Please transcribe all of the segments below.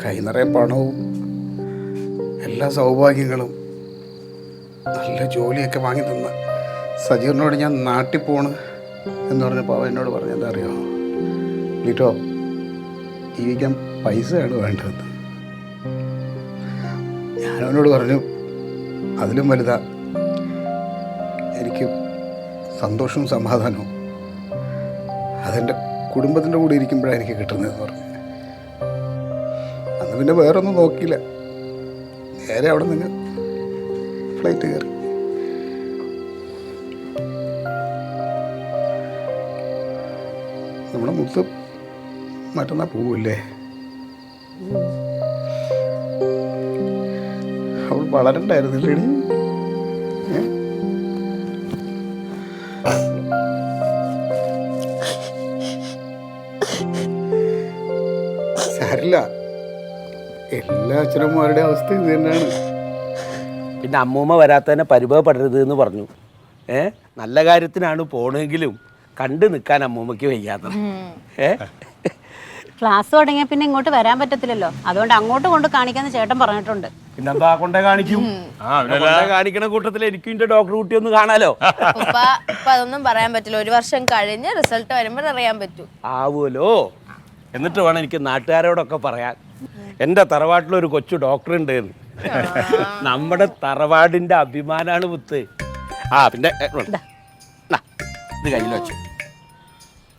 കൈ നിറയെ പണവും എല്ലാ സൗഭാഗ്യങ്ങളും നല്ല ജോലിയൊക്കെ വാങ്ങി തന്ന സജീറിനോട് ഞാൻ നാട്ടിൽ പോണ് എന്ന് പറഞ്ഞപ്പോൾ അവൻ എന്നോട് പറഞ്ഞെന്താ അറിയോ, ലീറ്റോ ജീവിക്കാൻ പൈസയാണ് വേണ്ടതെന്ന്. ഞാനവനോട് പറഞ്ഞു അതിലും വലുതാ എനിക്ക് സന്തോഷവും സമാധാനവും അതെൻ്റെ കുടുംബത്തിൻ്റെ കൂടെ ഇരിക്കുമ്പോഴാണ് എനിക്ക് കിട്ടുന്നതെന്ന് പറഞ്ഞു. അന്ന് പിന്നെ വേറൊന്നും നോക്കിയില്ല, നേരെ അവിടെ നിന്ന് ഫ്ലൈറ്റ് കയറി. നമ്മുടെ മുത്ത് മറ്റന്നാ പോവില്ലേ? അവൾ വളരണ്ടായിരുന്നില്ലേടി? സാരില്ല, എല്ലാ അച്ഛനമ്മമാരുടെ അവസ്ഥ ഇത് തന്നെയാണ്. പിന്നെ അമ്മൂമ്മ വരാത്തതിനെ പരിഭവപ്പെടരുത് എന്ന് പറഞ്ഞു. നല്ല കാര്യത്തിനാണ് പോണെങ്കിലും കണ്ടു നിൽക്കാൻ അമ്മൂമ്മയ്ക്ക് വയ്യാത്തത്. ക്ലാസ് തുടങ്ങിയ പിന്നെ ഇങ്ങോട്ട് വരാൻ പറ്റത്തില്ലല്ലോ, അതുകൊണ്ട് അങ്ങോട്ട് കൊണ്ട് കാണിക്കാന്ന് ചേട്ടൻ പറഞ്ഞിട്ടുണ്ട്. പിന്നെന്താ കൊണ്ടേ കാണിക്കും. കാണിക്കണ കൂട്ടത്തിൽ എനിക്കും എന്റെ ഡോക്ടർ കുട്ടി ഒന്ന് കാണാലോ. അതൊന്നും പറയാൻ പറ്റില്ല, ഒരു വർഷം കഴിഞ്ഞ് റിസൾട്ട് വരുമ്പോൾ അറിയാൻ പറ്റൂ. ആവുമല്ലോ. എന്നിട്ട് വേണം എനിക്ക് നാട്ടുകാരോടൊക്കെ പറയാൻ എൻ്റെ തറവാട്ടിലൊരു കൊച്ചു ഡോക്ടർ ഉണ്ട്. നമ്മുടെ തറവാടിന്റെ അഭിമാനാണ് മുത്ത്. പിന്നെ ഇത് കയ്യിൽ വെച്ചു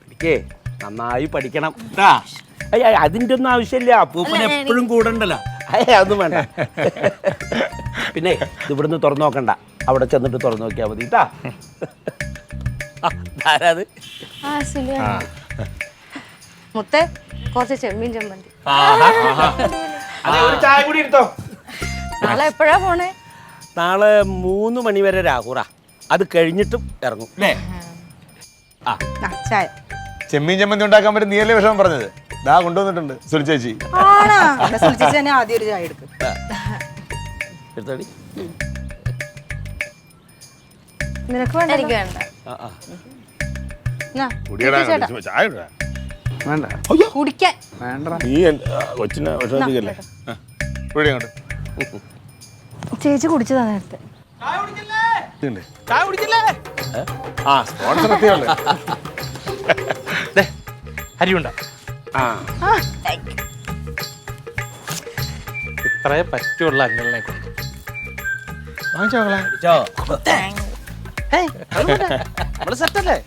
പഠിക്കേ, നന്നായി പഠിക്കണം. അതിൻ്റെ ഒന്നും ആവശ്യമില്ല, അപ്പൂപ്പൻ എപ്പോഴും കൂടണ്ടല്ലോ. അതൊന്നും വേണ്ട. പിന്നെ ഇത് ഇവിടുന്ന് തുറന്നു നോക്കണ്ട, അവിടെ ചെന്നിട്ട് തുറന്നു നോക്കിയാൽ മതി കേട്ടാ. ആരാത്? മുത്തേ, കുറച്ച് ചെമ്മീൻ ചമ്മന്തി. ഒരു ചായ കൂടി എടുത്തോ. നാളെ എപ്പോഴാ പോണേ? നാളെ 3 മണി വരെ രാഹുറ, അത് കഴിഞ്ഞിട്ടും ഇറങ്ങും. ചായ. ചെമ്മീൻ ചമ്മന്തി ഉണ്ടാക്കാൻ പറ്റും നീയല്ലേ വിഷമം പറഞ്ഞത്? ദാ കൊണ്ടുവന്നിട്ടുണ്ട് സുലി ചേച്ചി. ആദ്യം ഒരു ചായ എടുക്കും. എടുത്തോടി. നിനക്ക് വേണ്ട? എനിക്ക് വേണ്ട. വേണ്ട കുടിക്കാൻ വേണ്ട, നീ കൊച്ചിനെ വിഷമിക്കല്ലേ. ചേച്ചി കുടിച്ചതാ നേരത്തെ. അരിയുണ്ട ഇത്രേ പറ്റുള്ള അങ്ങളെ കൊണ്ട് വാങ്ങിച്ചോ. സെറ്റല്ലേ?